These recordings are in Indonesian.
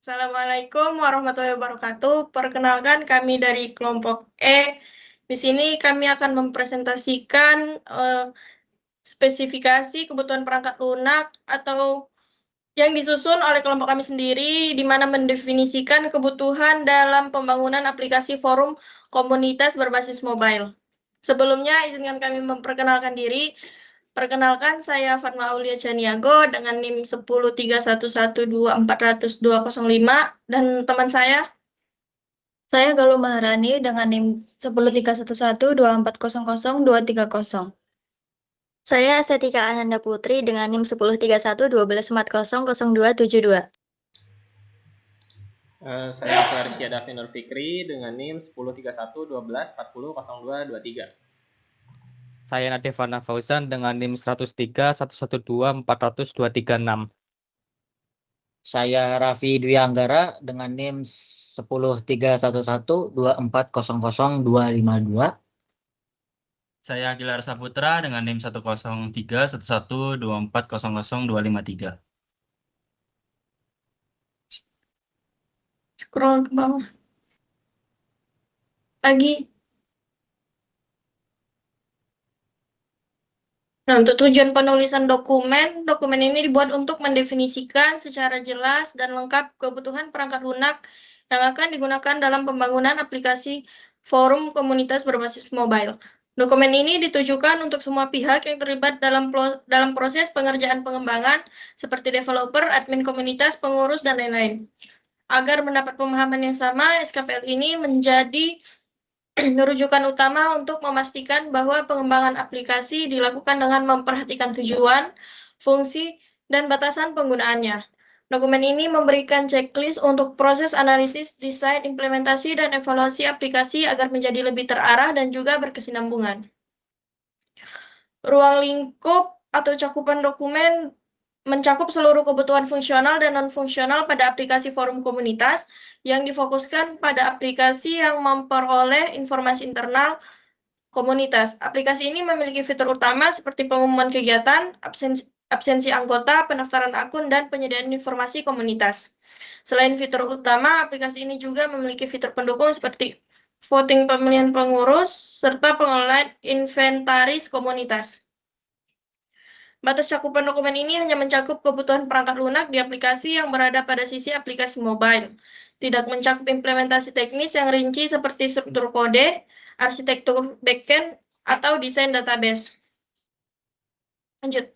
Assalamualaikum warahmatullahi wabarakatuh. Perkenalkan kami dari kelompok E. Di sini kami akan mempresentasikan spesifikasi kebutuhan perangkat lunak atau yang disusun oleh kelompok kami sendiri, di mana mendefinisikan kebutuhan dalam pembangunan aplikasi forum komunitas berbasis mobile. Sebelumnya, izinkan kami memperkenalkan diri. Perkenalkan, saya Fatma Aulia Caniago dengan NIM 103112400205 dan teman Saya Galuh Maharani dengan NIM 103112400230. Saya Estetika Ananda Putri dengan NIM 103112400272. Saya Farsya Davi Nur Fikri dengan NIM 103112400223. Saya Nadevana Fauzan dengan NIM 1031124000236. Saya Raffi Dwi Anggara dengan NIM 1031124000252. Saya Gilar Saputra dengan NIM 1031124000253. Scroll ke bawah. Lagi. Nah, untuk tujuan penulisan dokumen ini dibuat untuk mendefinisikan secara jelas dan lengkap kebutuhan perangkat lunak yang akan digunakan dalam pembangunan aplikasi forum komunitas berbasis mobile. Dokumen ini ditujukan untuk semua pihak yang terlibat dalam proses pengerjaan pengembangan, seperti developer, admin komunitas, pengurus, dan lain-lain. Agar mendapat pemahaman yang sama, SKPL ini menjadi rujukan utama untuk memastikan bahwa pengembangan aplikasi dilakukan dengan memperhatikan tujuan, fungsi, dan batasan penggunaannya. Dokumen ini memberikan checklist untuk proses analisis, desain, implementasi, dan evaluasi aplikasi agar menjadi lebih terarah dan juga berkesinambungan. Ruang lingkup atau cakupan dokumen mencakup seluruh kebutuhan fungsional dan non-fungsional pada aplikasi forum komunitas yang difokuskan pada aplikasi yang memperoleh informasi internal komunitas. Aplikasi ini memiliki fitur utama seperti pengumuman kegiatan, absensi anggota, pendaftaran akun, dan penyediaan informasi komunitas. Selain fitur utama, aplikasi ini juga memiliki fitur pendukung seperti voting pemilihan pengurus, serta pengelolaan inventaris komunitas. Batas cakupan dokumen ini hanya mencakup kebutuhan perangkat lunak di aplikasi yang berada pada sisi aplikasi mobile. Tidak mencakup implementasi teknis yang rinci seperti struktur kode, arsitektur backend, atau desain database. Lanjut.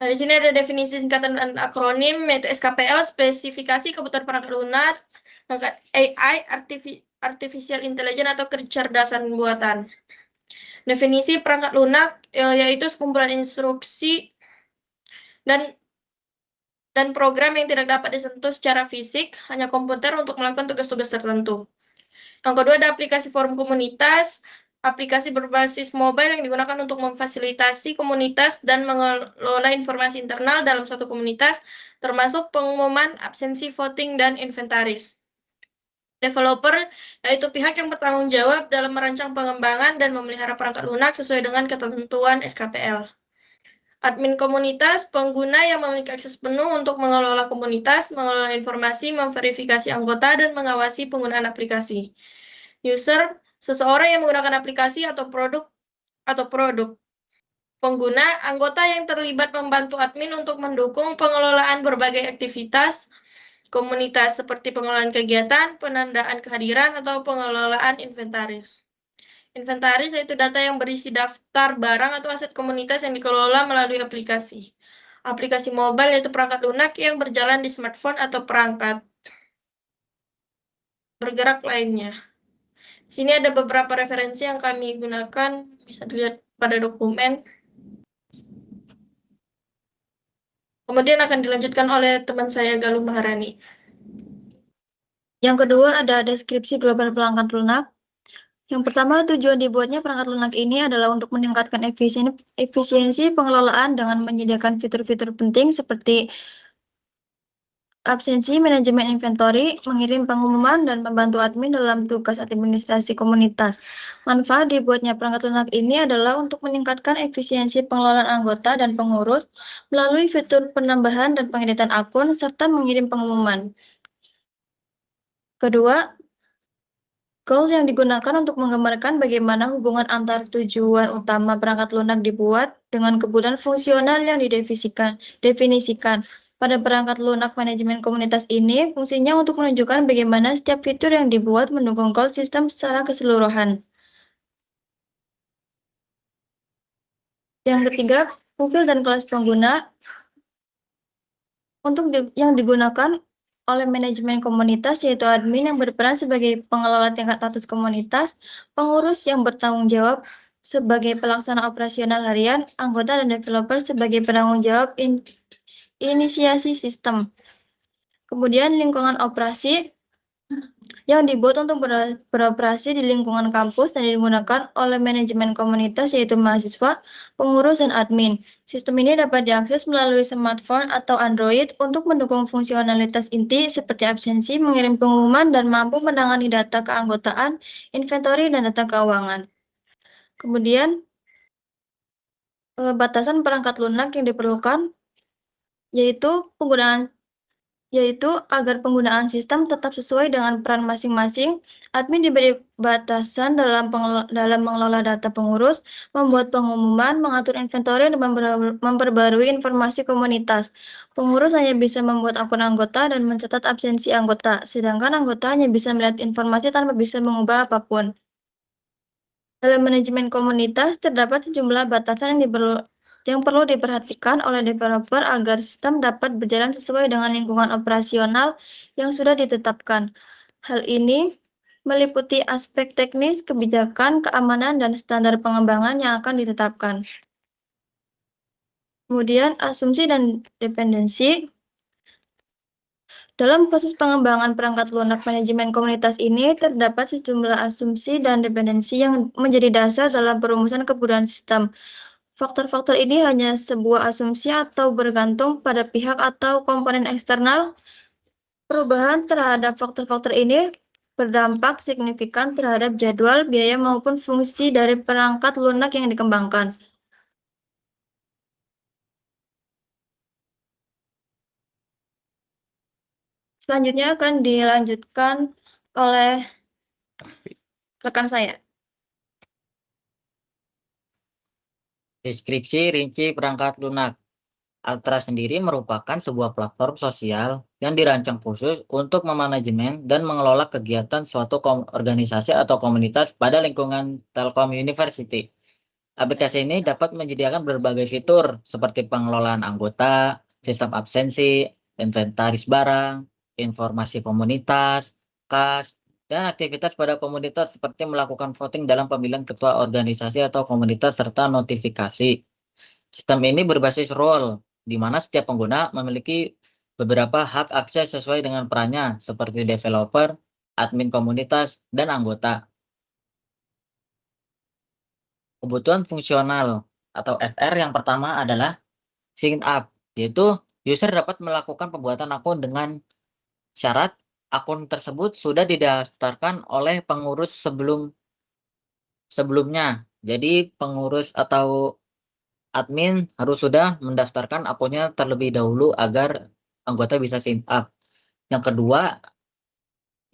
Nah, di sini ada definisi singkatan dan akronim, yaitu SKPL, spesifikasi kebutuhan perangkat lunak, AI, Artificial Intelligence atau kecerdasan buatan. Definisi perangkat lunak yaitu sekumpulan instruksi dan program yang tidak dapat disentuh secara fisik, hanya komputer untuk melakukan tugas-tugas tertentu. Yang kedua ada aplikasi forum komunitas, aplikasi berbasis mobile yang digunakan untuk memfasilitasi komunitas dan mengelola informasi internal dalam suatu komunitas, termasuk pengumuman, absensi, voting, dan inventaris. Developer yaitu pihak yang bertanggung jawab dalam merancang pengembangan dan memelihara perangkat lunak sesuai dengan ketentuan SKPL. Admin komunitas, pengguna yang memiliki akses penuh untuk mengelola komunitas, mengelola informasi, memverifikasi anggota, dan mengawasi penggunaan aplikasi. User, seseorang yang menggunakan aplikasi atau produk. Pengguna, anggota yang terlibat membantu admin untuk mendukung pengelolaan berbagai aktivitas komunitas seperti pengelolaan kegiatan, penandaan kehadiran, atau pengelolaan inventaris. Inventaris yaitu data yang berisi daftar barang atau aset komunitas yang dikelola melalui aplikasi. Aplikasi mobile yaitu perangkat lunak yang berjalan di smartphone atau perangkat bergerak lainnya. Di sini ada beberapa referensi yang kami gunakan, bisa dilihat pada dokumen. Kemudian akan dilanjutkan oleh teman saya Galuh Maharani. Yang kedua ada deskripsi global perangkat lunak. Yang pertama, tujuan dibuatnya perangkat lunak ini adalah untuk meningkatkan efisiensi pengelolaan dengan menyediakan fitur-fitur penting seperti absensi, manajemen inventory, mengirim pengumuman, dan membantu admin dalam tugas administrasi komunitas. Manfaat dibuatnya perangkat lunak ini adalah untuk meningkatkan efisiensi pengelolaan anggota dan pengurus melalui fitur penambahan dan pengeditan akun, serta mengirim pengumuman. Kedua, goal yang digunakan untuk menggambarkan bagaimana hubungan antar tujuan utama perangkat lunak dibuat dengan kebutuhan fungsional yang definisikan. Pada perangkat lunak manajemen komunitas ini, fungsinya untuk menunjukkan bagaimana setiap fitur yang dibuat mendukung goal sistem secara keseluruhan. Yang ketiga, profil dan kelas pengguna yang digunakan oleh manajemen komunitas, yaitu admin yang berperan sebagai pengelola tingkat atas komunitas, pengurus yang bertanggung jawab sebagai pelaksana operasional harian, anggota dan developer sebagai penanggung jawab inisiasi sistem. Kemudian lingkungan operasi yang dibuat untuk beroperasi di lingkungan kampus dan digunakan oleh manajemen komunitas, yaitu mahasiswa, pengurus, dan admin. Sistem ini dapat diakses melalui smartphone atau Android untuk mendukung fungsionalitas inti seperti absensi, mengirim pengumuman, dan mampu menangani data keanggotaan, inventory, dan data keuangan. Kemudian, batasan perangkat lunak yang diperlukan yaitu agar penggunaan sistem tetap sesuai dengan peran masing-masing. Admin diberi batasan dalam mengelola data pengurus, membuat pengumuman, mengatur inventory, dan memperbarui informasi komunitas. Pengurus hanya bisa membuat akun anggota dan mencatat absensi anggota, sedangkan anggota hanya bisa melihat informasi tanpa bisa mengubah apapun. Dalam manajemen komunitas, terdapat sejumlah batasan yang perlu diperhatikan oleh developer agar sistem dapat berjalan sesuai dengan lingkungan operasional yang sudah ditetapkan. Hal ini meliputi aspek teknis, kebijakan, keamanan, dan standar pengembangan yang akan ditetapkan. Kemudian, asumsi dan dependensi. Dalam proses pengembangan perangkat lunak manajemen komunitas ini, terdapat sejumlah asumsi dan dependensi yang menjadi dasar dalam perumusan kebutuhan sistem. Faktor-faktor ini hanya sebuah asumsi atau bergantung pada pihak atau komponen eksternal. Perubahan terhadap faktor-faktor ini berdampak signifikan terhadap jadwal, biaya, maupun fungsi dari perangkat lunak yang dikembangkan. Selanjutnya akan dilanjutkan oleh rekan saya. Deskripsi rinci perangkat lunak. Altra sendiri merupakan sebuah platform sosial yang dirancang khusus untuk memanajemen dan mengelola kegiatan suatu organisasi atau komunitas pada lingkungan Telkom University. Aplikasi ini dapat menyediakan berbagai fitur seperti pengelolaan anggota, sistem absensi, inventaris barang, informasi komunitas, kas, dan aktivitas pada komunitas seperti melakukan voting dalam pemilihan ketua organisasi atau komunitas serta notifikasi. Sistem ini berbasis role, di mana setiap pengguna memiliki beberapa hak akses sesuai dengan perannya, seperti developer, admin komunitas, dan anggota. Kebutuhan fungsional atau FR yang pertama adalah sign up, yaitu user dapat melakukan pembuatan akun dengan syarat akun tersebut sudah didaftarkan oleh pengurus sebelumnya. Jadi pengurus atau admin harus sudah mendaftarkan akunnya terlebih dahulu agar anggota bisa sign up. Yang kedua,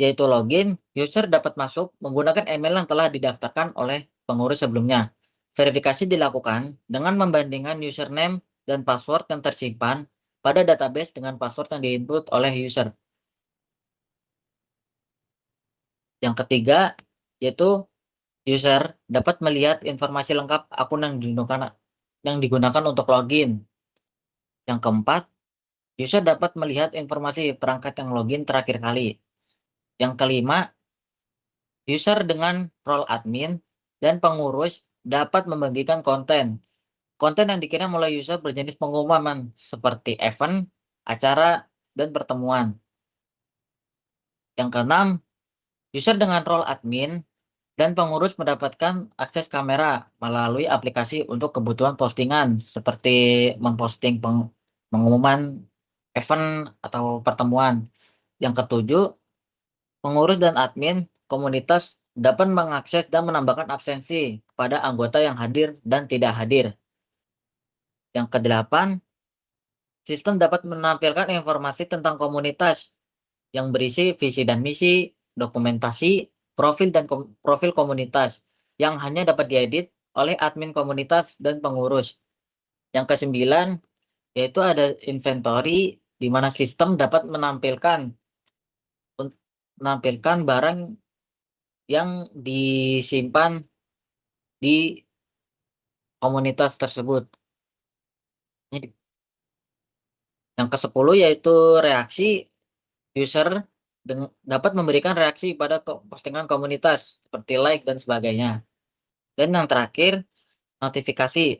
yaitu login. User dapat masuk menggunakan email yang telah didaftarkan oleh pengurus sebelumnya. Verifikasi dilakukan dengan membandingkan username dan password yang tersimpan pada database dengan password yang diinput oleh user. Yang ketiga, yaitu user dapat melihat informasi lengkap akun yang digunakan untuk login. Yang keempat, user dapat melihat informasi perangkat yang login terakhir kali. Yang kelima, user dengan role admin dan pengurus dapat membagikan konten. Konten yang dikirim oleh user berjenis pengumuman seperti event, acara, dan pertemuan. Yang keenam, user dengan role admin dan pengurus mendapatkan akses kamera melalui aplikasi untuk kebutuhan postingan seperti memposting pengumuman event atau pertemuan. Yang ketujuh, pengurus dan admin komunitas dapat mengakses dan menambahkan absensi kepada anggota yang hadir dan tidak hadir. Yang kedelapan, sistem dapat menampilkan informasi tentang komunitas yang berisi visi dan misi, dokumentasi, profil dan profil komunitas yang hanya dapat diedit oleh admin komunitas dan pengurus. Yang kesembilan, yaitu ada inventory di mana sistem dapat menampilkan barang yang disimpan di komunitas tersebut. Yang ke-10 yaitu reaksi. User dapat memberikan reaksi pada postingan komunitas seperti like dan sebagainya. Dan yang terakhir, notifikasi.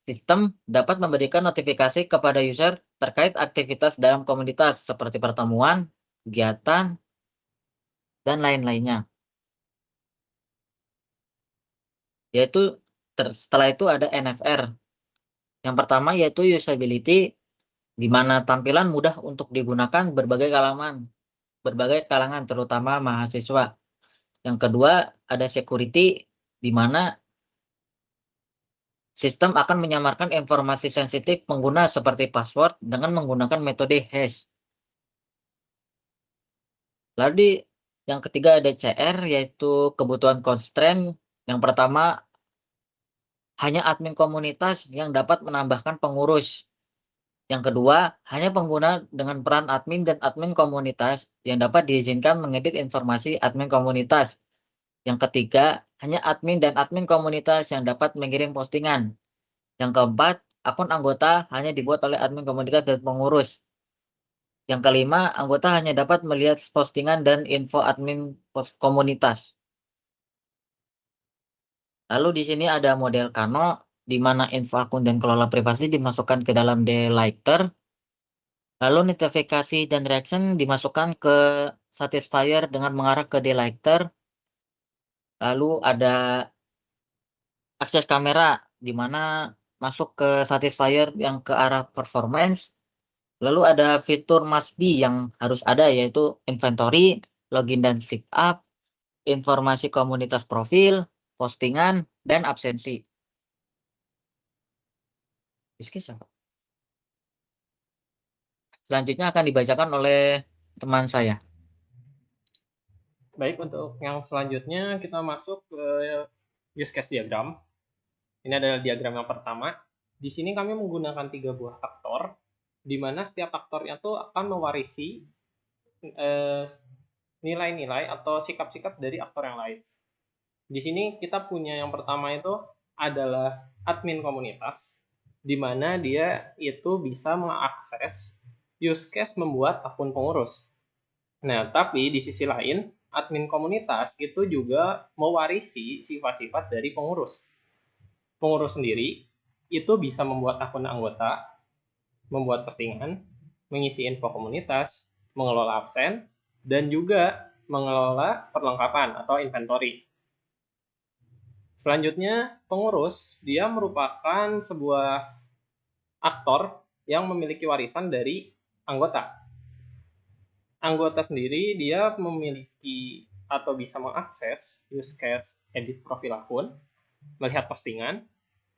Sistem dapat memberikan notifikasi kepada user terkait aktivitas dalam komunitas seperti pertemuan, kegiatan, dan lain-lainnya. Yaitu setelah itu ada NFR. Yang pertama yaitu usability, di mana tampilan mudah untuk digunakan berbagai kalangan terutama mahasiswa. Yang kedua ada security, di mana sistem akan menyamarkan informasi sensitif pengguna seperti password dengan menggunakan metode hash. Lalu yang ketiga ada CR, yaitu kebutuhan constraint. Yang pertama, hanya admin komunitas yang dapat menambahkan pengurus. Yang kedua, hanya pengguna dengan peran admin dan admin komunitas yang dapat diizinkan mengedit informasi admin komunitas. Yang ketiga, hanya admin dan admin komunitas yang dapat mengirim postingan. Yang keempat, akun anggota hanya dibuat oleh admin komunitas dan pengurus. Yang kelima, anggota hanya dapat melihat postingan dan info admin komunitas. Lalu di sini ada model Kano, di mana info akun dan kelola privasi dimasukkan ke dalam delighter. Lalu notifikasi dan reaction dimasukkan ke satisfier dengan mengarah ke delighter. Lalu ada akses kamera, di mana masuk ke satisfier yang ke arah performance. Lalu ada fitur must be yang harus ada, yaitu inventory, login dan sign up, informasi komunitas profil, postingan, dan absensi. Selanjutnya akan dibacakan oleh teman saya. Baik, untuk yang selanjutnya kita masuk ke use case diagram. Ini adalah diagram yang pertama. Di sini kami menggunakan 3 buah aktor, di mana setiap aktornya itu akan mewarisi nilai-nilai atau sikap-sikap dari aktor yang lain. Di sini kita punya yang pertama itu adalah admin komunitas, di mana dia itu bisa mengakses use case membuat akun pengurus. Nah, tapi di sisi lain, admin komunitas itu juga mewarisi sifat-sifat dari pengurus. Pengurus sendiri itu bisa membuat akun anggota, membuat postingan, mengisi info komunitas, mengelola absen, dan juga mengelola perlengkapan atau inventory. Selanjutnya, pengurus dia merupakan sebuah aktor yang memiliki warisan dari anggota. Anggota sendiri dia memiliki atau bisa mengakses use case edit profil akun, melihat postingan,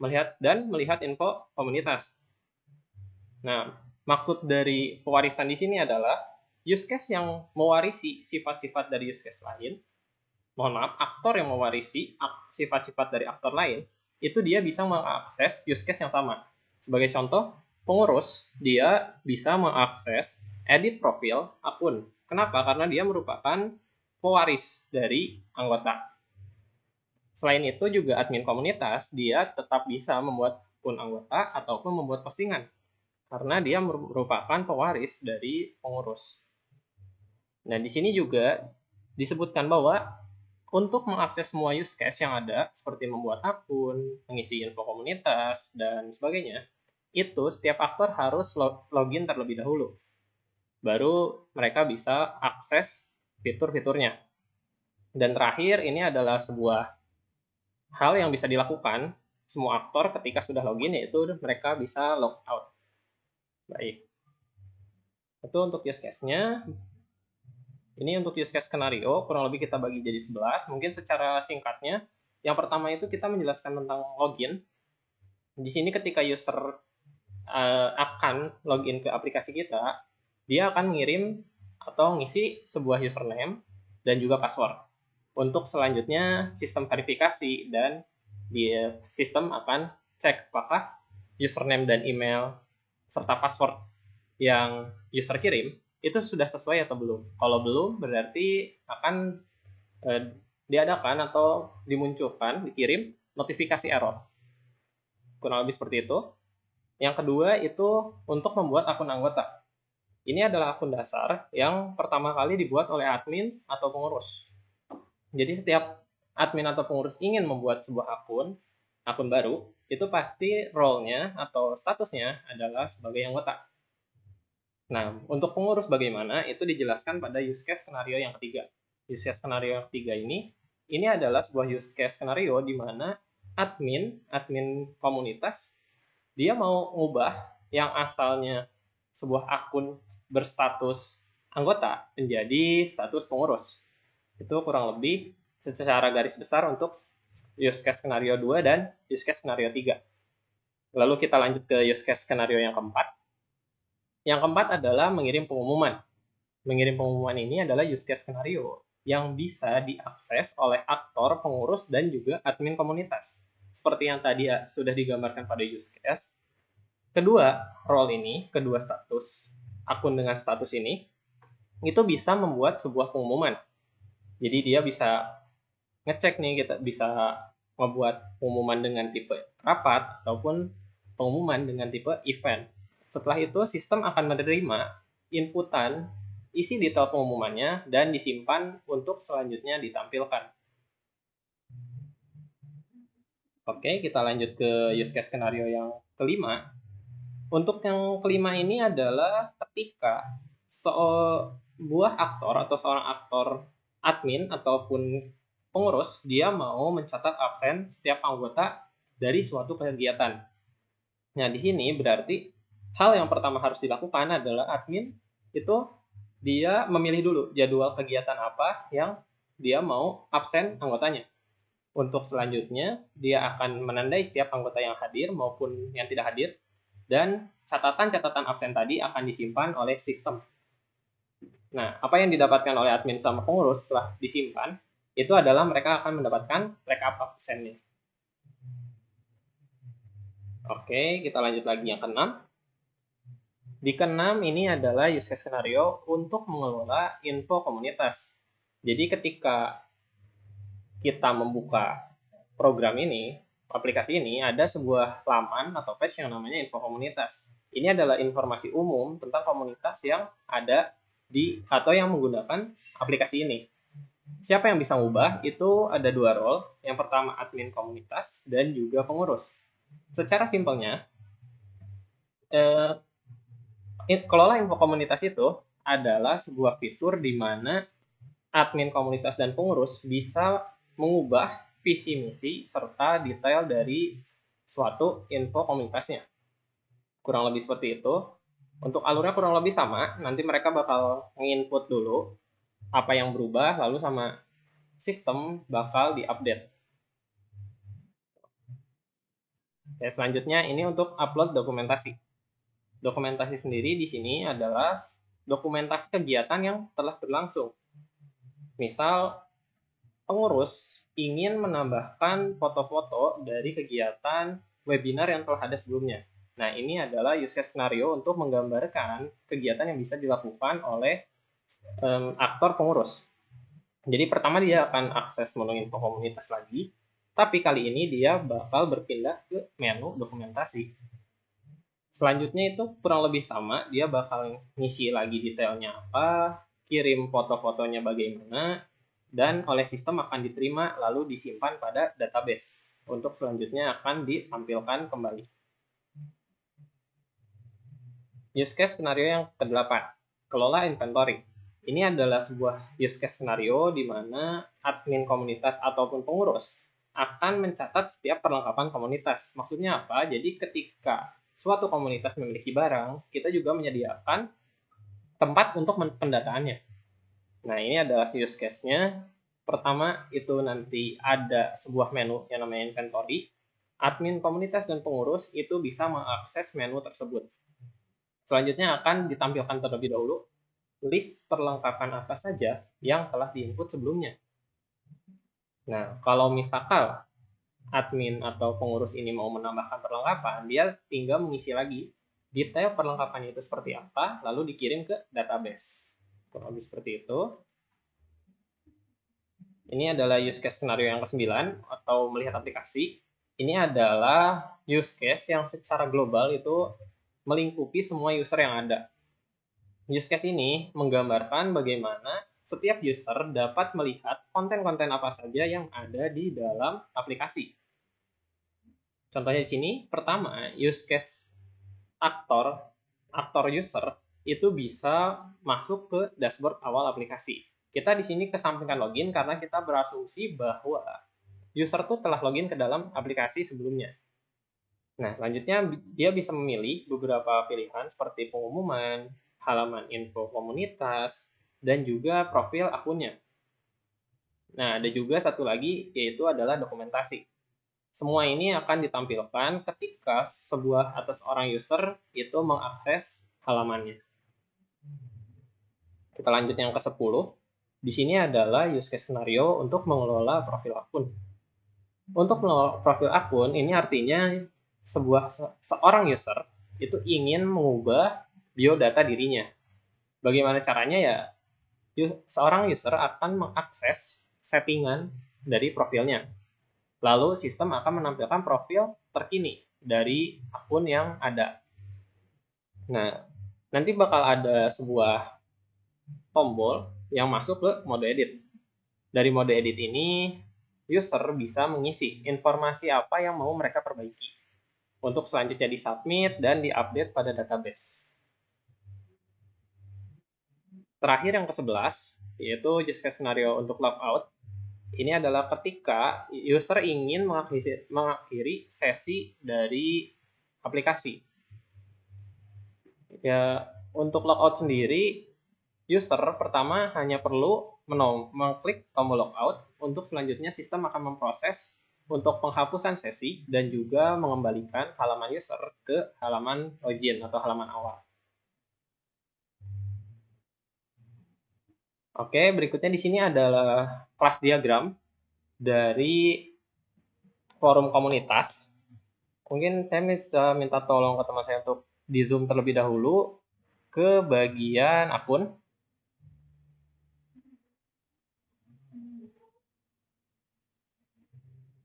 melihat info komunitas. Nah, maksud dari pewarisan di sini adalah use case yang mewarisi sifat-sifat dari use case lain. Aktor yang mewarisi sifat-sifat dari aktor lain, itu dia bisa mengakses use case yang sama. Sebagai contoh, pengurus dia bisa mengakses edit profil akun. Kenapa? Karena dia merupakan pewaris dari anggota. Selain itu juga admin komunitas, dia tetap bisa membuat akun anggota ataupun membuat postingan. Karena dia merupakan pewaris dari pengurus. Nah, di sini juga disebutkan bahwa untuk mengakses semua use case yang ada, seperti membuat akun, mengisi info komunitas, dan sebagainya, itu setiap aktor harus login terlebih dahulu. Baru mereka bisa akses fitur-fiturnya. Dan terakhir, ini adalah sebuah hal yang bisa dilakukan semua aktor ketika sudah login, yaitu mereka bisa log out. Baik. Itu untuk use case-nya. Ini untuk use case skenario, kurang lebih kita bagi jadi 11. Mungkin secara singkatnya, yang pertama itu kita menjelaskan tentang login. Di sini ketika user akan login ke aplikasi kita, dia akan mengirim atau ngisi sebuah username dan juga password. Untuk selanjutnya sistem verifikasi dan sistem akan cek apakah username dan email serta password yang user kirim itu sudah sesuai atau belum. Kalau belum, berarti akan diadakan atau dimunculkan, dikirim notifikasi error. Kurang lebih seperti itu. Yang kedua itu untuk membuat akun anggota. Ini adalah akun dasar yang pertama kali dibuat oleh admin atau pengurus. Jadi setiap admin atau pengurus ingin membuat sebuah akun baru, itu pasti role-nya atau statusnya adalah sebagai anggota. Nah, untuk pengurus bagaimana, itu dijelaskan pada use case skenario yang ketiga. Use case skenario yang ketiga ini adalah sebuah use case skenario di mana admin komunitas, dia mau ngubah yang asalnya sebuah akun berstatus anggota menjadi status pengurus. Itu kurang lebih secara garis besar untuk use case skenario 2 dan use case skenario 3. Lalu kita lanjut ke use case skenario yang keempat. Yang keempat adalah mengirim pengumuman. Mengirim pengumuman ini adalah use case skenario yang bisa diakses oleh aktor, pengurus, dan juga admin komunitas. Seperti yang tadi sudah digambarkan pada use case, kedua role ini, kedua status, akun dengan status ini, itu bisa membuat sebuah pengumuman. Jadi dia bisa ngecek nih, kita bisa membuat pengumuman dengan tipe rapat ataupun pengumuman dengan tipe event. Setelah itu, sistem akan menerima inputan isi detail pengumumannya dan disimpan untuk selanjutnya ditampilkan. Oke, kita lanjut ke use case skenario yang kelima. Untuk yang kelima ini adalah ketika sebuah aktor atau seorang aktor admin ataupun pengurus, dia mau mencatat absen setiap anggota dari suatu kegiatan. Nah, di sini berarti hal yang pertama harus dilakukan adalah admin itu dia memilih dulu jadwal kegiatan apa yang dia mau absen anggotanya. Untuk selanjutnya, dia akan menandai setiap anggota yang hadir maupun yang tidak hadir, dan catatan-catatan absen tadi akan disimpan oleh sistem. Nah, apa yang didapatkan oleh admin sama pengurus setelah disimpan, itu adalah mereka akan mendapatkan backup absennya. Oke, kita lanjut lagi yang keenam. Di keenam ini adalah use case scenario untuk mengelola info komunitas. Jadi ketika kita membuka program ini, aplikasi ini, ada sebuah laman atau page yang namanya info komunitas. Ini adalah informasi umum tentang komunitas yang ada di atau yang menggunakan aplikasi ini. Siapa yang bisa mengubah? Itu ada dua role. Yang pertama admin komunitas dan juga pengurus. Secara simpelnya, kelola info komunitas itu adalah sebuah fitur di mana admin komunitas dan pengurus bisa mengubah visi misi serta detail dari suatu info komunitasnya. Kurang lebih seperti itu. Untuk alurnya kurang lebih sama. Nanti mereka bakal nginput dulu apa yang berubah, lalu sama sistem bakal diupdate. Oke, selanjutnya ini untuk upload dokumentasi. Dokumentasi sendiri di sini adalah dokumentasi kegiatan yang telah berlangsung. Misal, pengurus ingin menambahkan foto-foto dari kegiatan webinar yang telah ada sebelumnya. Nah, ini adalah use case skenario untuk menggambarkan kegiatan yang bisa dilakukan oleh aktor pengurus. Jadi pertama dia akan akses menu info komunitas lagi, tapi kali ini dia bakal berpindah ke menu dokumentasi. Selanjutnya itu kurang lebih sama, dia bakal ngisi lagi detailnya apa, kirim foto-fotonya bagaimana, dan oleh sistem akan diterima lalu disimpan pada database. Untuk selanjutnya akan ditampilkan kembali. Use case skenario yang ke-8, kelola inventory. Ini adalah sebuah use case skenario di mana admin komunitas ataupun pengurus akan mencatat setiap perlengkapan komunitas. Maksudnya apa? Jadi ketika suatu komunitas memiliki barang, kita juga menyediakan tempat untuk pendataannya. Nah, ini adalah use case-nya. Pertama, itu nanti ada sebuah menu yang namanya inventory. Admin komunitas dan pengurus itu bisa mengakses menu tersebut. Selanjutnya akan ditampilkan terlebih dahulu list perlengkapan apa saja yang telah diinput sebelumnya. Nah, kalau misalkan admin atau pengurus ini mau menambahkan perlengkapan, dia tinggal mengisi lagi detail perlengkapannya itu seperti apa, lalu dikirim ke database. Kurang lebih seperti itu. Ini adalah use case skenario yang ke-9 atau melihat aplikasi. Ini adalah use case yang secara global itu melingkupi semua user yang ada. Use case ini menggambarkan bagaimana setiap user dapat melihat konten-konten apa saja yang ada di dalam aplikasi. Contohnya di sini, pertama, use case aktor user itu bisa masuk ke dashboard awal aplikasi. Kita di sini kesampingkan login karena kita berasumsi bahwa user tuh telah login ke dalam aplikasi sebelumnya. Nah, selanjutnya dia bisa memilih beberapa pilihan seperti pengumuman, halaman info komunitas, dan juga profil akunnya. Nah, ada juga satu lagi yaitu adalah dokumentasi. Semua ini akan ditampilkan ketika sebuah atau seorang user itu mengakses halamannya. Kita lanjut yang ke-10. Di sini adalah use case scenario untuk mengelola profil akun. Untuk mengelola profil akun, ini artinya seorang user itu ingin mengubah biodata dirinya. Bagaimana caranya ya? Seorang user akan mengakses settingan dari profilnya. Lalu sistem akan menampilkan profil terkini dari akun yang ada. Nah, nanti bakal ada sebuah tombol yang masuk ke mode edit. Dari mode edit ini, user bisa mengisi informasi apa yang mau mereka perbaiki untuk selanjutnya disubmit dan diupdate pada database. Terakhir yang ke-11, yaitu use case scenario untuk logout. Ini adalah ketika user ingin mengakhiri sesi dari aplikasi. Ya, untuk logout sendiri, user pertama hanya perlu mengklik tombol logout, untuk selanjutnya sistem akan memproses untuk penghapusan sesi dan juga mengembalikan halaman user ke halaman login atau halaman awal. Oke, berikutnya di sini adalah kelas diagram dari forum komunitas. Mungkin saya bisa minta tolong ke teman saya untuk di zoom terlebih dahulu ke bagian akun.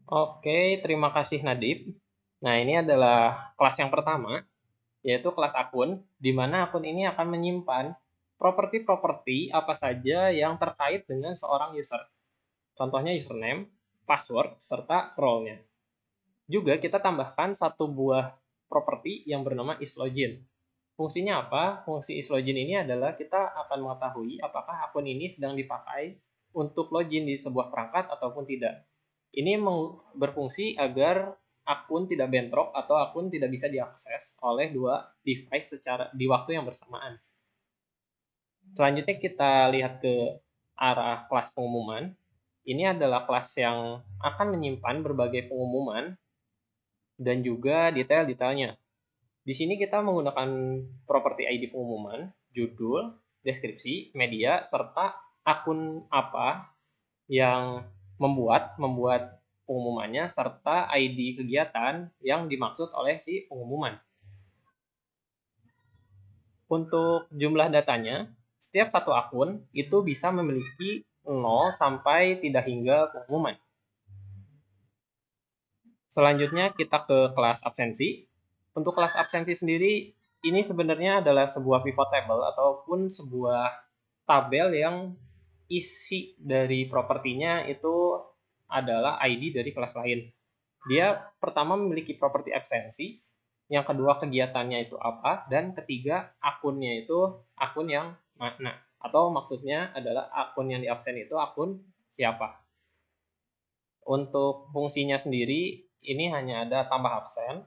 Oke, terima kasih Nadib. Nah, ini adalah kelas yang pertama, yaitu kelas akun, di mana akun ini akan menyimpan properti-properti apa saja yang terkait dengan seorang user. Contohnya username, password, serta role-nya. Juga kita tambahkan satu buah properti yang bernama isLogin. Fungsinya apa? Fungsi isLogin ini adalah kita akan mengetahui apakah akun ini sedang dipakai untuk login di sebuah perangkat ataupun tidak. Ini berfungsi agar akun tidak bentrok atau akun tidak bisa diakses oleh dua device di waktu yang bersamaan. Selanjutnya kita lihat ke arah kelas pengumuman. Ini adalah kelas yang akan menyimpan berbagai pengumuman dan juga detail-detailnya. Di sini kita menggunakan properti ID pengumuman, judul, deskripsi, media, serta akun apa yang membuat pengumumannya, serta ID kegiatan yang dimaksud oleh si pengumuman. Untuk jumlah datanya, setiap satu akun itu bisa memiliki 0 sampai tidak hingga pengumuman. Selanjutnya kita ke kelas absensi. Untuk kelas absensi sendiri, ini sebenarnya adalah sebuah pivot table ataupun sebuah tabel yang isi dari propertinya itu adalah ID dari kelas lain. Dia pertama memiliki properti absensi, yang kedua kegiatannya itu apa, dan ketiga akunnya itu akun yang mana. Atau maksudnya adalah akun yang diabsen itu akun siapa. Untuk fungsinya sendiri, ini hanya ada tambah absen,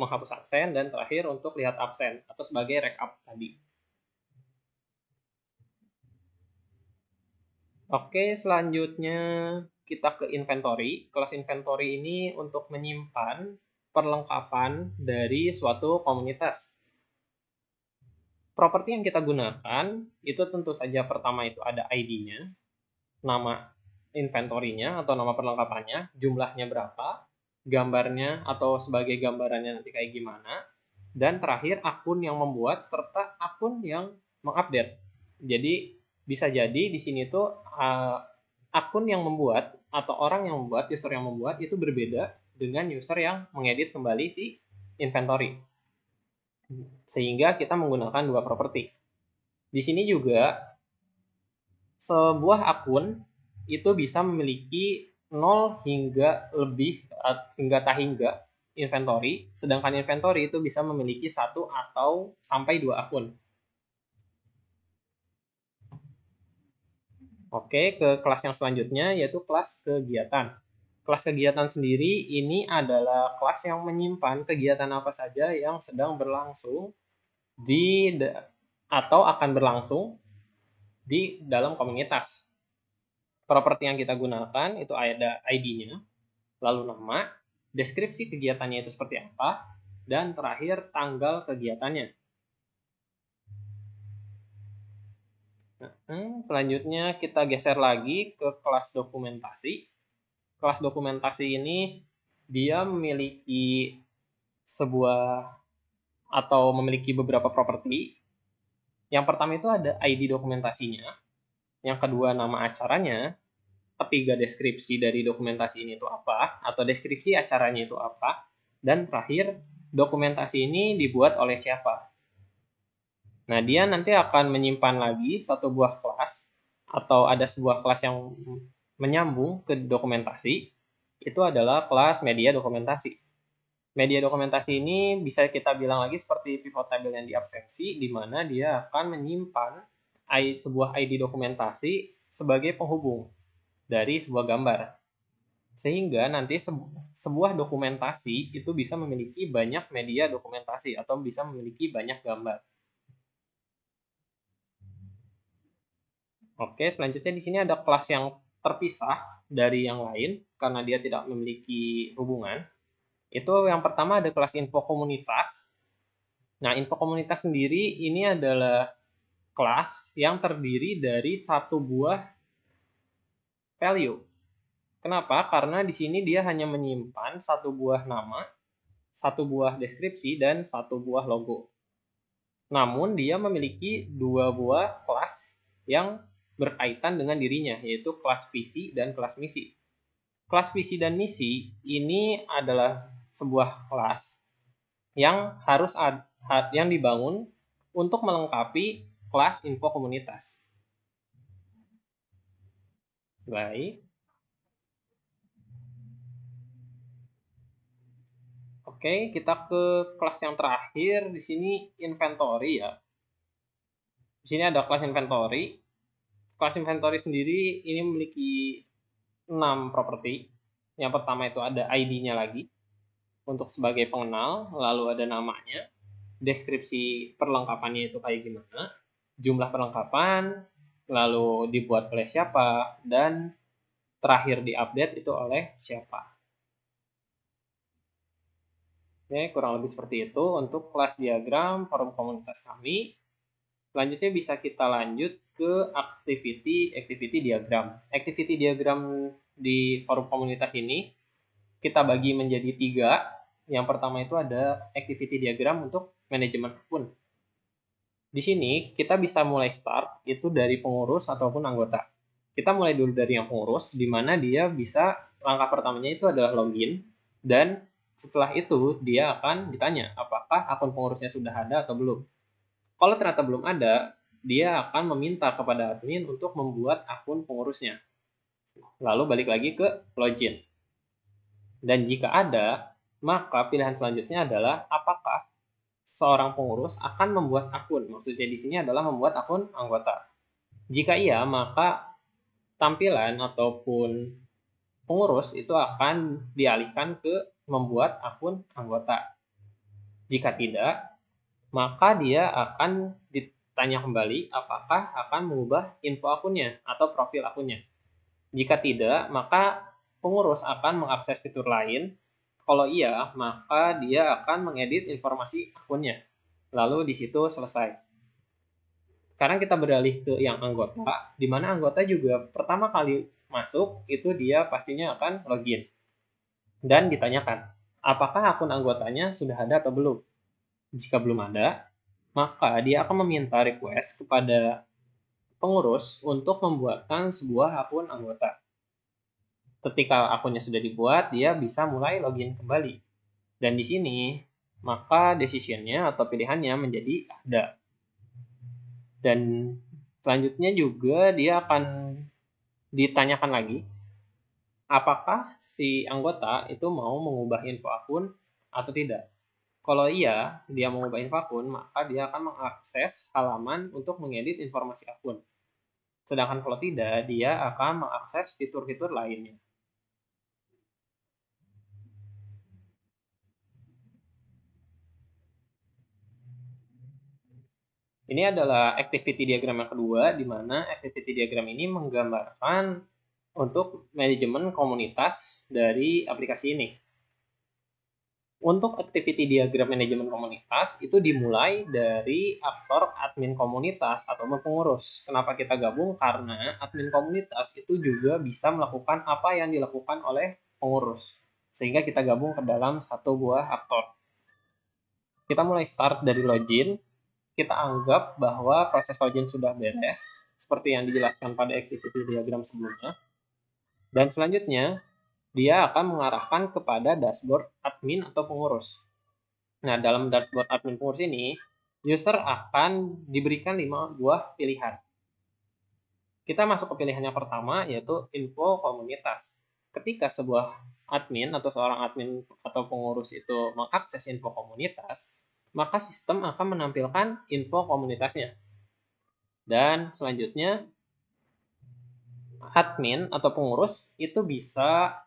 menghapus absen, dan terakhir untuk lihat absen atau sebagai backup tadi. Oke, selanjutnya kita ke inventory. Kelas inventory ini untuk menyimpan perlengkapan dari suatu komunitas. Properti yang kita gunakan itu tentu saja pertama itu ada ID-nya, nama inventory-nya atau nama perlengkapannya, jumlahnya berapa, gambarnya atau sebagai gambarannya nanti kayak gimana, dan terakhir akun yang membuat serta akun yang mengupdate. Jadi bisa jadi di sini tuh akun yang membuat atau orang yang membuat, user yang membuat itu berbeda dengan user yang mengedit kembali si inventory. Sehingga kita menggunakan dua properti. Di sini juga sebuah akun itu bisa memiliki 0 hingga lebih hingga tak hingga inventory, sedangkan inventory itu bisa memiliki 1 atau sampai 2 akun. Oke, ke kelas yang selanjutnya yaitu kelas kegiatan. Kelas kegiatan sendiri ini adalah kelas yang menyimpan kegiatan apa saja yang sedang berlangsung atau akan berlangsung di dalam komunitas. Properti yang kita gunakan itu ada ID-nya, lalu nama, deskripsi kegiatannya itu seperti apa, dan terakhir tanggal kegiatannya. Selanjutnya kita geser lagi ke kelas dokumentasi. Kelas dokumentasi ini dia memiliki memiliki beberapa properti. Yang pertama itu ada ID dokumentasinya, yang kedua nama acaranya, ketiga deskripsi dari dokumentasi ini itu apa, atau deskripsi acaranya itu apa, dan terakhir dokumentasi ini dibuat oleh siapa. Nah, dia nanti akan menyimpan lagi satu buah kelas, atau ada sebuah kelas yang menyambung ke dokumentasi, itu adalah kelas media dokumentasi. Media dokumentasi ini bisa kita bilang lagi seperti pivot table yang di absensi, di mana dia akan menyimpan sebuah ID dokumentasi sebagai penghubung dari sebuah gambar. Sehingga nanti sebuah dokumentasi itu bisa memiliki banyak media dokumentasi atau bisa memiliki banyak gambar. Oke, selanjutnya di sini ada kelas yang terpisah dari yang lain karena dia tidak memiliki hubungan. Itu yang pertama ada kelas info komunitas. Nah, info komunitas sendiri ini adalah kelas yang terdiri dari satu buah value. Kenapa? Karena di sini dia hanya menyimpan satu buah nama, satu buah deskripsi, dan satu buah logo. Namun, dia memiliki dua buah kelas yang berkaitan dengan dirinya, yaitu kelas visi dan kelas misi. Kelas visi dan misi ini adalah sebuah kelas yang yang dibangun untuk melengkapi kelas info komunitas. Baik. Oke, kita ke kelas yang terakhir. Di sini inventory ya. Di sini ada kelas inventory. Kelas inventory sendiri ini memiliki 6 properti. Yang pertama itu ada ID-nya lagi untuk sebagai pengenal, lalu ada namanya, deskripsi perlengkapannya itu kayak gimana, jumlah perlengkapan, lalu dibuat oleh siapa, dan terakhir diupdate itu oleh siapa. Oke, kurang lebih seperti itu untuk kelas diagram forum komunitas kami. Selanjutnya bisa kita lanjut ke activity diagram. Activity diagram di forum komunitas ini kita bagi menjadi 3. Yang pertama itu ada activity diagram untuk manajemen akun. Di sini kita bisa mulai start itu dari pengurus ataupun anggota. Kita mulai dulu dari yang pengurus, di mana dia bisa langkah pertamanya itu adalah login, dan setelah itu dia akan ditanya apakah akun pengurusnya sudah ada atau belum. Kalau ternyata belum ada, dia akan meminta kepada admin untuk membuat akun pengurusnya. Lalu balik lagi ke login. Dan jika ada, maka pilihan selanjutnya adalah apakah seorang pengurus akan membuat akun. Maksudnya di sini adalah membuat akun anggota. Jika iya, maka tampilan ataupun pengurus itu akan dialihkan ke membuat akun anggota. Jika tidak, maka dia akan ditanya kembali apakah akan mengubah info akunnya atau profil akunnya. Jika tidak, maka pengurus akan mengakses fitur lain. Kalau iya, maka dia akan mengedit informasi akunnya. Lalu di situ selesai. Sekarang kita beralih ke yang anggota, di mana anggota juga pertama kali masuk itu dia pastinya akan login. Dan ditanyakan, apakah akun anggotanya sudah ada atau belum? Jika belum ada, maka dia akan meminta request kepada pengurus untuk membuatkan sebuah akun anggota. Ketika akunnya sudah dibuat, dia bisa mulai login kembali. Dan di sini, maka decision-nya atau pilihannya menjadi ada. Dan selanjutnya juga dia akan ditanyakan lagi, apakah si anggota itu mau mengubah info akun atau tidak. Kalau iya, dia mau mengubah info akun, maka dia akan mengakses halaman untuk mengedit informasi akun. Sedangkan kalau tidak, dia akan mengakses fitur-fitur lainnya. Ini adalah activity diagram yang kedua, di mana activity diagram ini menggambarkan untuk manajemen komunitas dari aplikasi ini. Untuk activity diagram manajemen komunitas, itu dimulai dari aktor admin komunitas atau pengurus. Kenapa kita gabung? Karena admin komunitas itu juga bisa melakukan apa yang dilakukan oleh pengurus. Sehingga kita gabung ke dalam satu buah aktor. Kita mulai start dari login. Kita anggap bahwa proses login sudah beres, seperti yang dijelaskan pada activity diagram sebelumnya. Dan selanjutnya, dia akan mengarahkan kepada dashboard admin atau pengurus. Nah, dalam dashboard admin pengurus ini, user akan diberikan 5 buah pilihan. Kita masuk ke pilihan yang pertama, yaitu info komunitas. Ketika sebuah admin atau seorang admin atau pengurus itu mengakses info komunitas, maka sistem akan menampilkan info komunitasnya. Dan selanjutnya, admin atau pengurus itu bisa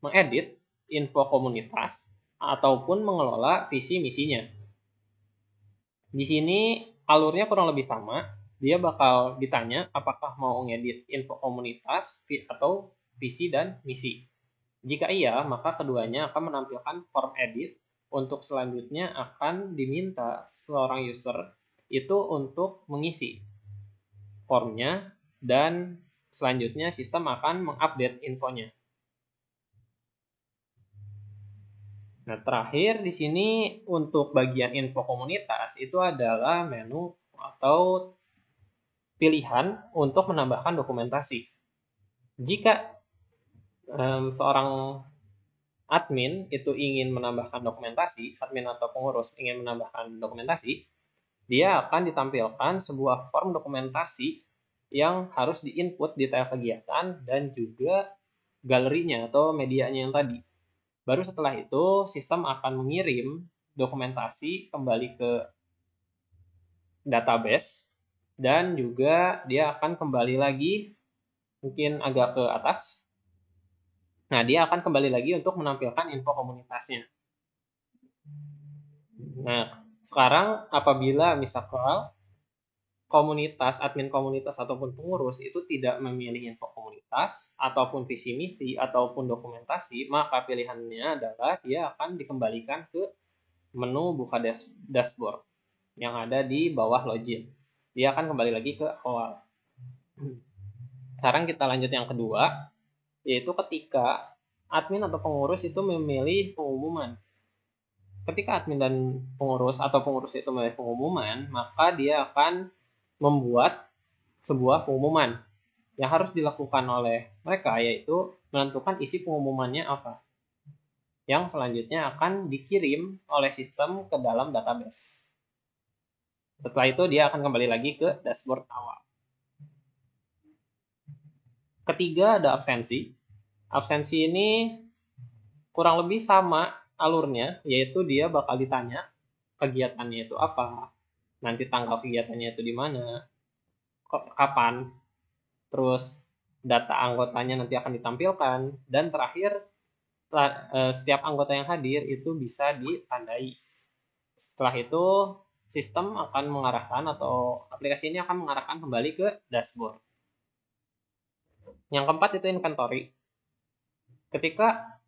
mengedit info komunitas ataupun mengelola visi misinya. Di sini alurnya kurang lebih sama. Dia bakal ditanya apakah mau ngedit info komunitas atau visi dan misi. Jika iya, maka keduanya akan menampilkan form edit. Untuk selanjutnya akan diminta seorang user itu untuk mengisi formnya dan selanjutnya sistem akan mengupdate infonya. Nah, terakhir di sini untuk bagian info komunitas itu adalah menu atau pilihan untuk menambahkan dokumentasi. Jika seorang admin itu ingin menambahkan dokumentasi, admin atau pengurus ingin menambahkan dokumentasi, dia akan ditampilkan sebuah form dokumentasi yang harus diinput detail kegiatan dan juga galerinya atau medianya yang tadi. Baru setelah itu, sistem akan mengirim dokumentasi kembali ke database dan juga dia akan kembali lagi, mungkin agak ke atas. Nah, dia akan kembali lagi untuk menampilkan info komunitasnya. Nah, sekarang apabila misalkan admin komunitas ataupun pengurus itu tidak memilih info komunitas ataupun visi misi ataupun dokumentasi, maka pilihannya adalah dia akan dikembalikan ke menu buka dashboard yang ada di bawah login. Dia akan kembali lagi ke awal. Sekarang kita lanjut yang kedua, yaitu ketika admin atau pengurus itu memilih pengumuman. Ketika admin dan pengurus atau pengurus itu memilih pengumuman, maka dia akan membuat sebuah pengumuman yang harus dilakukan oleh mereka, yaitu menentukan isi pengumumannya apa. Yang selanjutnya akan dikirim oleh sistem ke dalam database. Setelah itu dia akan kembali lagi ke dashboard awal. Ketiga ada absensi. Absensi ini kurang lebih sama alurnya, yaitu dia bakal ditanya kegiatannya itu apa, nanti tanggal kegiatannya itu di mana, kapan, terus data anggotanya nanti akan ditampilkan, dan terakhir setiap anggota yang hadir itu bisa ditandai. Setelah itu sistem akan mengarahkan atau aplikasi ini akan mengarahkan kembali ke dashboard. Yang keempat itu inventory. Ketika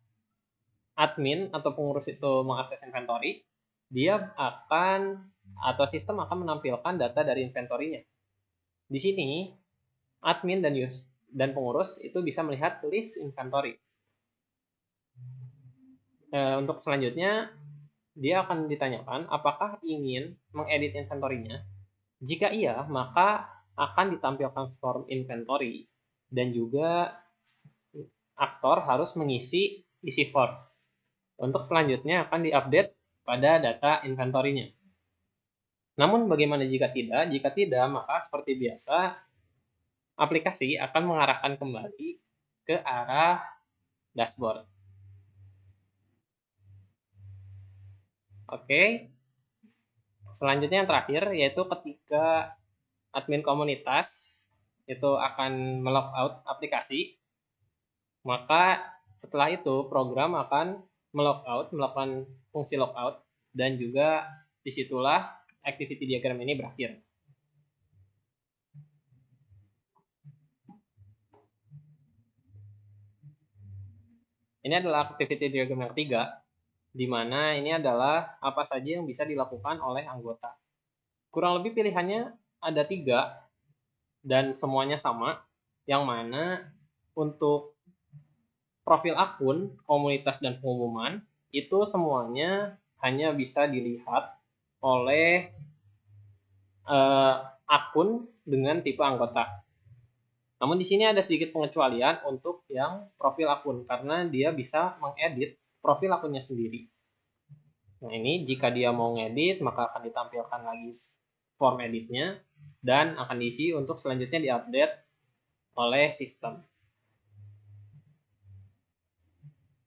admin atau pengurus itu mengakses inventory, dia akan atau sistem akan menampilkan data dari inventory-nya. Di sini admin dan pengurus itu bisa melihat list inventory. Untuk selanjutnya dia akan ditanyakan apakah ingin mengedit inventory-nya. Jika iya, maka akan ditampilkan form inventory dan juga aktor harus mengisi isi form. Untuk selanjutnya akan diupdate pada data inventory-nya. Namun bagaimana jika tidak? Jika tidak, maka seperti biasa aplikasi akan mengarahkan kembali ke arah dashboard. Oke. Selanjutnya yang terakhir yaitu ketika admin komunitas itu akan melogout aplikasi, maka setelah itu program akan melakukan fungsi logout, dan juga disitulah activity diagram ini berakhir. Ini adalah activity diagram yang ketiga, di mana ini adalah apa saja yang bisa dilakukan oleh anggota. Kurang lebih pilihannya ada 3 dan semuanya sama, yang mana untuk profil akun, komunitas, dan pengumuman itu semuanya hanya bisa dilihat oleh akun dengan tipe anggota. Namun di sini ada sedikit pengecualian untuk yang profil akun, karena dia bisa mengedit profil akunnya sendiri. Nah ini jika dia mau ngedit, maka akan ditampilkan lagi form editnya dan akan diisi untuk selanjutnya diupdate oleh sistem.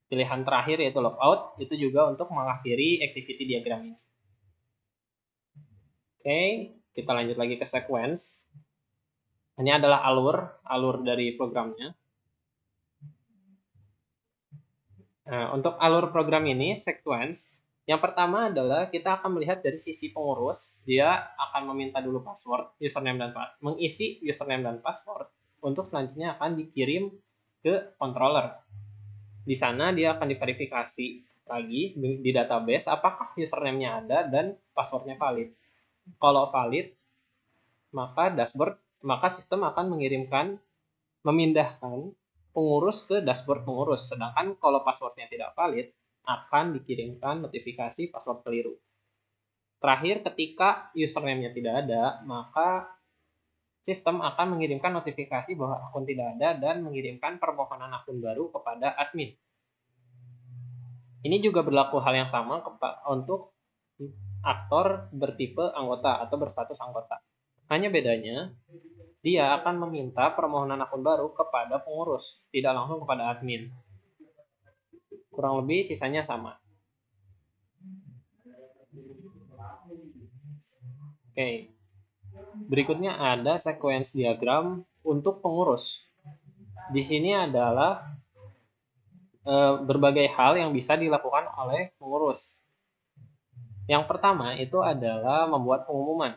Pilihan terakhir yaitu logout, itu juga untuk mengakhiri activity diagram ini. Oke, kita lanjut lagi ke sequence. Ini adalah alur dari programnya. Nah, untuk alur program ini, sequence, yang pertama adalah kita akan melihat dari sisi pengurus, dia akan meminta dulu password, mengisi username dan password, untuk selanjutnya akan dikirim ke controller. Di sana dia akan diverifikasi lagi di database apakah username-nya ada dan password-nya valid. Kalau valid, maka sistem akan memindahkan pengurus ke dashboard pengurus. Sedangkan kalau password-nya tidak valid, akan dikirimkan notifikasi password keliru. Terakhir, ketika username-nya tidak ada, maka sistem akan mengirimkan notifikasi bahwa akun tidak ada dan mengirimkan permohonan akun baru kepada admin. Ini juga berlaku hal yang sama untuk aktor bertipe anggota atau berstatus anggota. Hanya bedanya, dia akan meminta permohonan akun baru kepada pengurus, tidak langsung kepada admin. Kurang lebih sisanya sama. Oke. Berikutnya ada sequence diagram untuk pengurus. Di sini adalah berbagai hal yang bisa dilakukan oleh pengurus. Yang pertama itu adalah membuat pengumuman.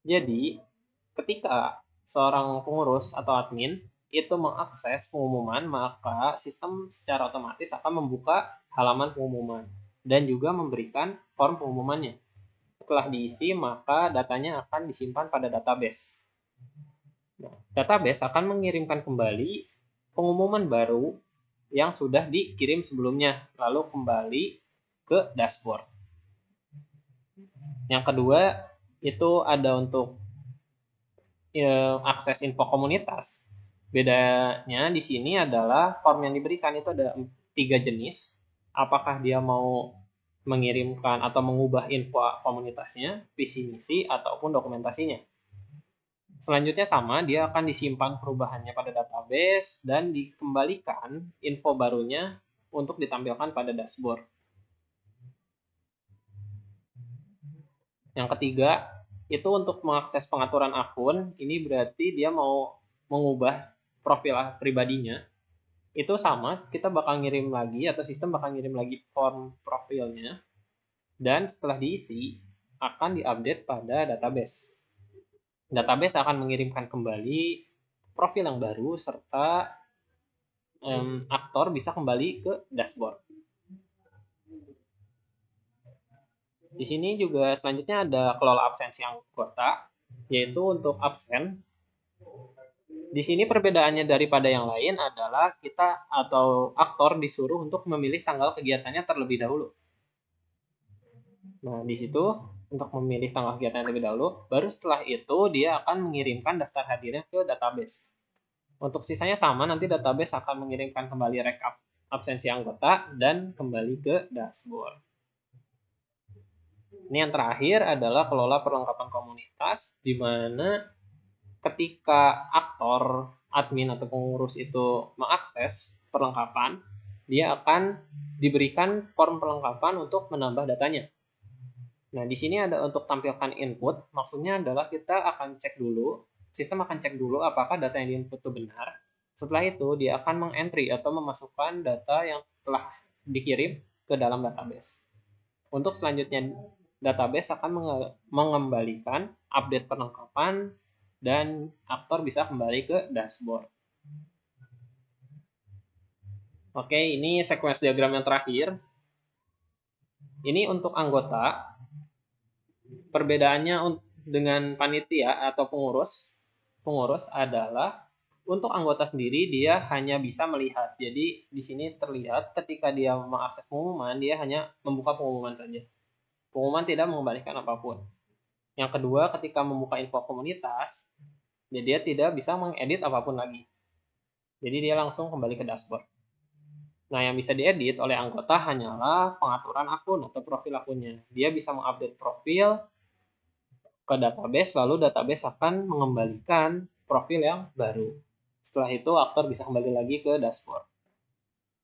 Jadi, ketika seorang pengurus atau admin itu mengakses pengumuman, maka sistem secara otomatis akan membuka halaman pengumuman dan juga memberikan form pengumumannya. Setelah diisi, maka datanya akan disimpan pada database. Nah, database akan mengirimkan kembali pengumuman baru yang sudah dikirim sebelumnya, lalu kembali ke dashboard. Yang kedua, itu ada untuk akses info komunitas. Bedanya di sini adalah form yang diberikan itu ada 3 jenis. Apakah dia mau mengirimkan atau mengubah info komunitasnya, visi misi, ataupun dokumentasinya. Selanjutnya sama, dia akan disimpan perubahannya pada database dan dikembalikan info barunya untuk ditampilkan pada dashboard. Yang ketiga, itu untuk mengakses pengaturan akun, ini berarti dia mau mengubah profil pribadinya. Itu sama, kita bakal ngirim lagi atau sistem bakal ngirim lagi form profilnya, dan setelah diisi akan diupdate pada database. Database akan mengirimkan kembali profil yang baru serta aktor bisa kembali ke dashboard. Di sini juga selanjutnya ada kelola absensi anggota, yaitu untuk absen. Di sini perbedaannya daripada yang lain adalah kita atau aktor disuruh untuk memilih tanggal kegiatannya terlebih dahulu. Nah, di situ untuk memilih tanggal kegiatan terlebih dahulu, baru setelah itu dia akan mengirimkan daftar hadirnya ke database. Untuk sisanya sama, nanti database akan mengirimkan kembali rekap absensi anggota dan kembali ke dashboard. Ini yang terakhir adalah kelola perlengkapan komunitas, di mana ketika aktor, admin, atau pengurus itu mengakses perlengkapan, dia akan diberikan form perlengkapan untuk menambah datanya. Nah, di sini ada untuk tampilkan input, maksudnya adalah kita akan cek dulu, sistem akan cek dulu apakah data yang diinput itu benar. Setelah itu, dia akan mengentry atau memasukkan data yang telah dikirim ke dalam database. Untuk selanjutnya, database akan mengembalikan update perlengkapan dan aktor bisa kembali ke dashboard. Oke, ini sequence diagram yang terakhir. Ini untuk anggota. Perbedaannya dengan panitia atau pengurus adalah untuk anggota sendiri dia hanya bisa melihat. Jadi di sini terlihat ketika dia mengakses pengumuman, dia hanya membuka pengumuman saja. Pengumuman tidak mengembalikan apapun. Yang kedua, ketika membuka info komunitas, dia tidak bisa mengedit apapun lagi. Jadi dia langsung kembali ke dashboard. Nah, yang bisa diedit oleh anggota hanyalah pengaturan akun atau profil akunnya. Dia bisa mengupdate profil ke database, lalu database akan mengembalikan profil yang baru. Setelah itu, aktor bisa kembali lagi ke dashboard.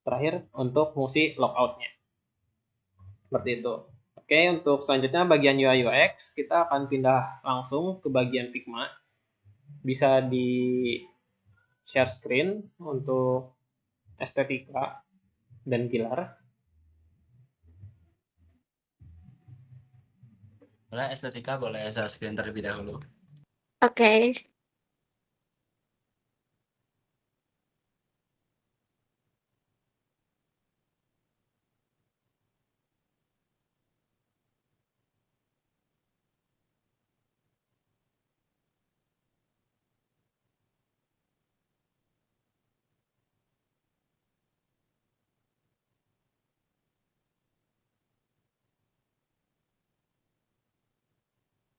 Terakhir, untuk fungsi logout-nya. Seperti itu. Oke, untuk selanjutnya bagian UI UX, kita akan pindah langsung ke bagian Figma. Bisa di share screen untuk estetika dan pilar. Boleh estetika, boleh share screen terlebih dahulu. Oke.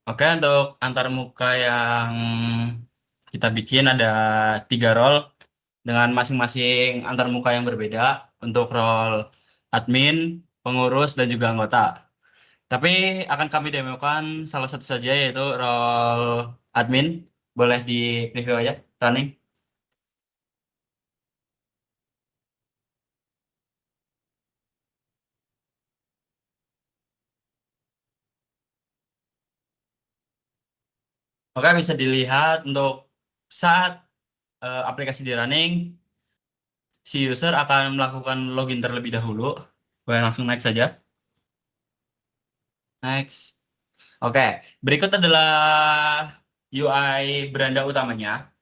Oke, untuk antarmuka yang kita bikin ada 3 role dengan masing-masing antarmuka yang berbeda untuk role admin, pengurus, dan juga anggota. Tapi akan kami demokan salah satu saja yaitu role admin. Boleh di preview aja, running. Oke, bisa dilihat untuk saat aplikasi di running, si user akan melakukan login terlebih dahulu. Boleh langsung next saja. Next. Oke, berikut adalah UI beranda utamanya,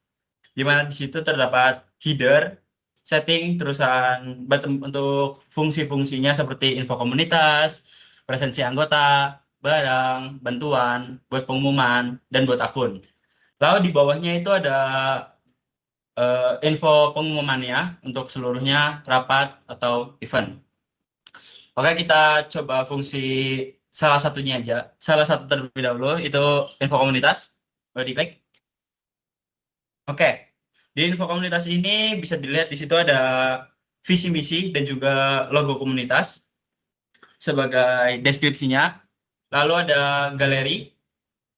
di mana di situ terdapat header, setting, terusan button untuk fungsi-fungsinya seperti info komunitas, presensi anggota, barang, bantuan, buat pengumuman, dan buat akun. Lalu di bawahnya itu ada info pengumumannya untuk seluruhnya rapat atau event. Oke, kita coba fungsi salah satunya aja. Salah satu terlebih dahulu itu info komunitas. Boleh diklik. Oke, di info komunitas ini bisa dilihat di situ ada visi misi dan juga logo komunitas sebagai deskripsinya. Lalu ada galeri.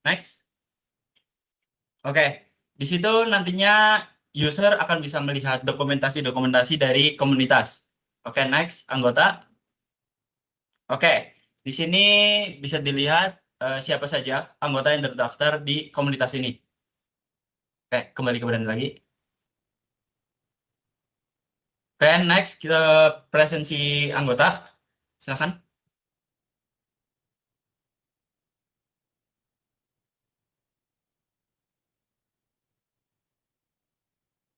Next. Oke, di situ nantinya user akan bisa melihat dokumentasi-dokumentasi dari komunitas. Oke, next, anggota. Oke, di sini bisa dilihat siapa saja anggota yang terdaftar di komunitas ini. Oke, kembali ke beranda lagi. Oke, next kita presensi anggota. Silakan.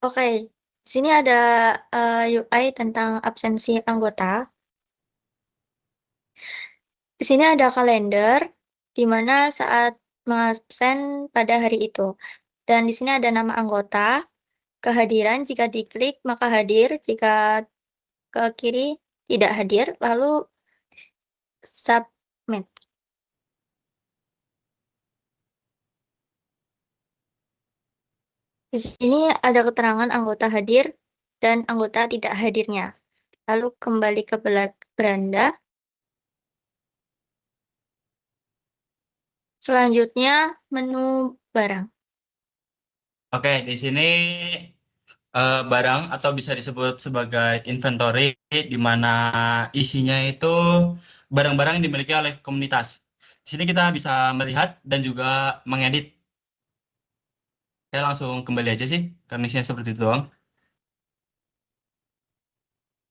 Oke, di sini ada UI tentang absensi anggota. Di sini ada kalender, di mana saat mengabsen pada hari itu. Dan di sini ada nama anggota, kehadiran jika diklik maka hadir, jika ke kiri tidak hadir, lalu submit. Di sini ada keterangan anggota hadir dan anggota tidak hadirnya. Lalu kembali ke beranda. Selanjutnya menu barang. Oke, di sini barang atau bisa disebut sebagai inventory di mana isinya itu barang-barang yang dimiliki oleh komunitas. Di sini kita bisa melihat dan juga mengedit. Saya langsung kembali aja sih, karena isinya seperti itu doang.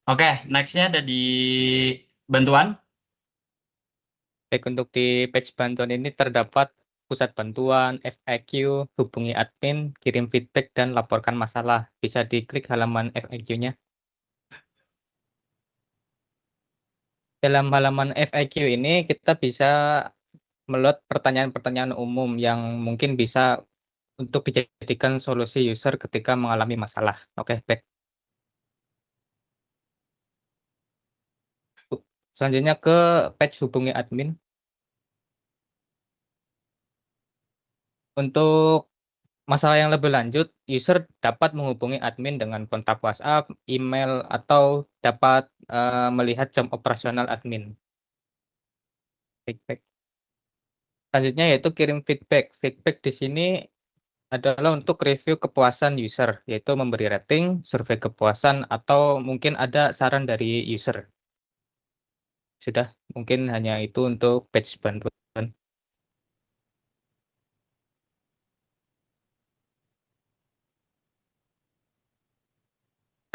Oke, nextnya ada di bantuan. Baik, untuk di page bantuan ini terdapat pusat bantuan, FAQ, hubungi admin, kirim feedback, dan laporkan masalah. Bisa diklik halaman FAQ-nya. Dalam halaman FAQ ini kita bisa meload pertanyaan-pertanyaan umum yang mungkin bisa untuk dijadikan solusi user ketika mengalami masalah. Oke, baik. Selanjutnya ke page hubungi admin. Untuk masalah yang lebih lanjut, user dapat menghubungi admin dengan kontak WhatsApp, email, atau dapat melihat jam operasional admin. Feedback. Selanjutnya yaitu kirim feedback. Feedback di sini adalah untuk review kepuasan user, yaitu memberi rating, survei kepuasan, atau mungkin ada saran dari user. Sudah, mungkin hanya itu untuk page bantuan.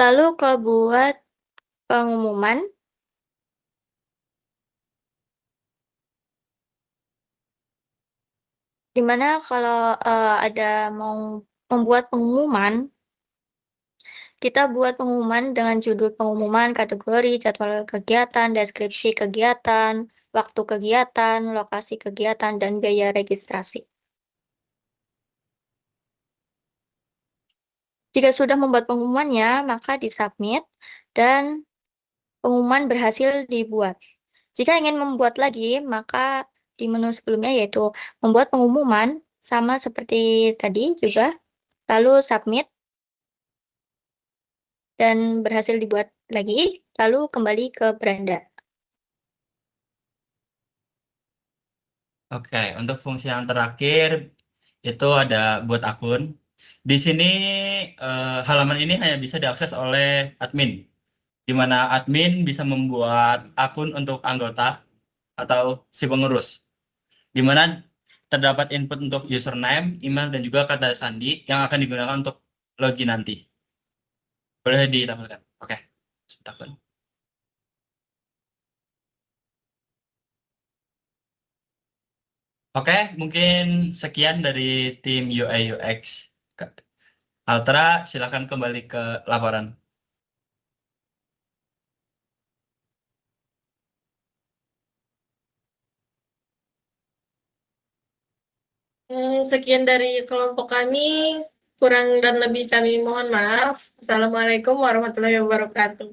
Lalu kalau buat pengumuman, dimana kalau ada mau membuat pengumuman, kita buat pengumuman dengan judul pengumuman, kategori, jadwal kegiatan, deskripsi kegiatan, waktu kegiatan, lokasi kegiatan, dan biaya registrasi. Jika sudah membuat pengumumannya, maka disubmit dan pengumuman berhasil dibuat. Jika ingin membuat lagi, maka di menu sebelumnya yaitu membuat pengumuman, sama seperti tadi juga, lalu submit, dan berhasil dibuat lagi, lalu kembali ke beranda. Oke, untuk fungsi yang terakhir itu ada buat akun. Di sini halaman ini hanya bisa diakses oleh admin, di mana admin bisa membuat akun untuk anggota atau si pengurus, di mana terdapat input untuk username, email, dan juga kata sandi yang akan digunakan untuk login nanti. Boleh ditampilkan. Oke, sebentar. Oke, mungkin sekian dari tim UI UX. Altra, silakan kembali ke laporan. Sekian dari kelompok kami, kurang dan lebih kami mohon maaf. Assalamualaikum warahmatullahi wabarakatuh.